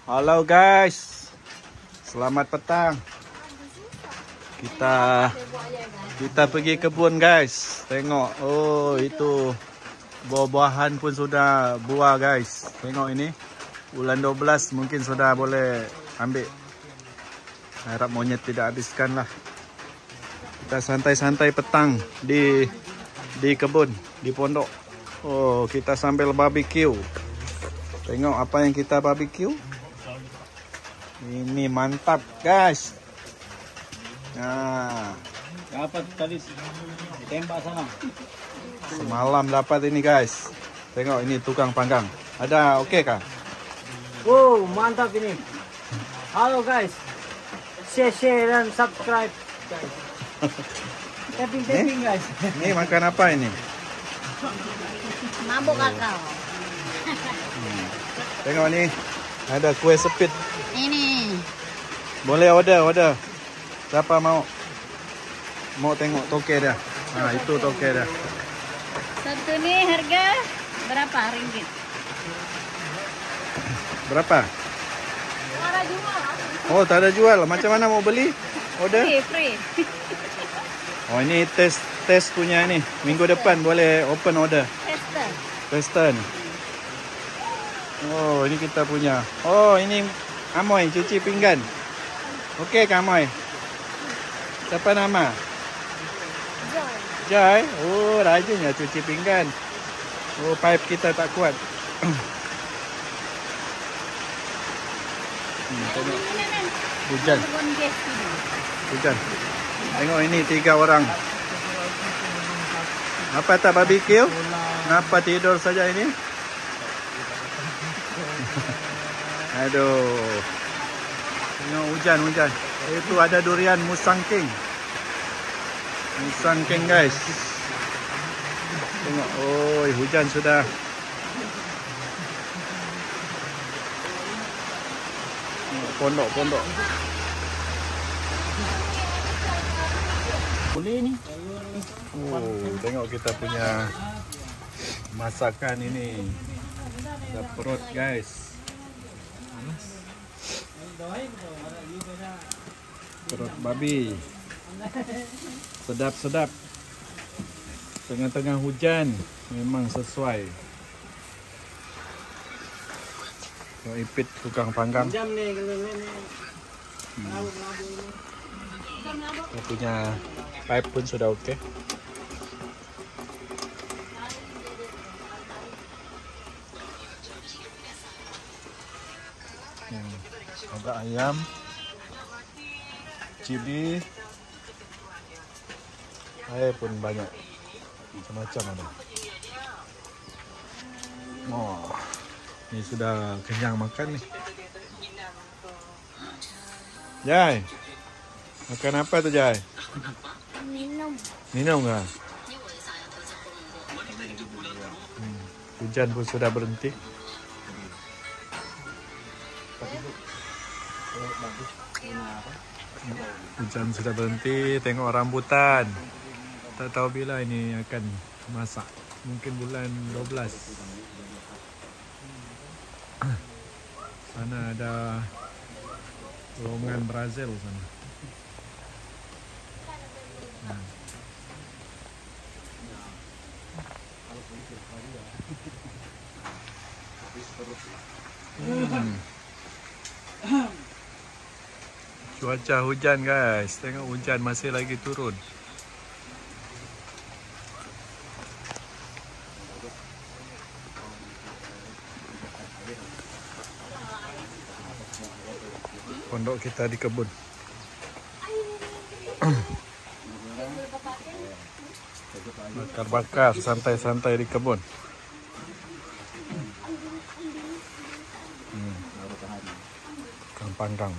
Halo guys, selamat petang. Kita pergi kebun guys. Tengok, oh itu buah-buahan pun sudah buah guys. Tengok ini, bulan 12 mungkin sudah boleh ambil. Harap monyet tidak habiskan lah. Kita santai-santai petang di kebun, di pondok. Oh, kita sambil barbecue. Tengok apa yang kita barbecue. Ini mantap guys. Nah, dapat tadi tembak sana. Semalam dapat ini guys. Tengok ini tukang panggang. Ada oke kah? Wow, mantap ini. Halo guys. Share dan subscribe guys. Tapping guys. Ini makan apa ini? Mabuk kakao. Tengok ni. Ada kue sepit. Ini. Boleh order. Siapa mau? Mau tengok toke dia. Nah, itu toke dia. Satu nih harga berapa ringgit? Berapa? Ada jual. Oh, tak ada jual. Macam mana mau beli? Order? Free. Oh, ini tes punya ni. Minggu depan boleh open order. Tester. Oh, ini kita punya. Oh, ini Amoy cuci pinggan. Okey Kak Amoy. Siapa nama? Joy. Oh, rajinnya cuci pinggan. Oh, pipe kita tak kuat. Tengok. Hujan. Tengok ini 3 orang. Apa tak barbecue? Kenapa tidur saja ini? Aduh. Tengok hujan. Itu ada durian Musang King. Musang King guys. Tengok. Oh, hujan sudah. Pondok. Boleh ni. Oh, tengok kita punya masakan ini. Ada perut guys. Perut babi. Sedap. Tengah-tengah hujan memang sesuai. Kalau Ipit tukang panggang. Jam ni kalau ni. Kita punya pipe pun sudah okey. Ada ayam, cibi, air pun banyak, macam-macam ada. Oh, ini sudah kenyang makan ni. Jai, makan apa tu Jai? Minum kah? Hujan pun sudah berhenti. Hujan sudah berhenti. Tengok rambutan. Tak tahu bila ini akan masak. Mungkin bulan 12. Sana ada rombongan Brazil sana. Cuaca hujan guys. Tengok hujan masih lagi turun. Pondok kita di kebun. Bakar-bakar santai-santai di kebun. Tukang panggang.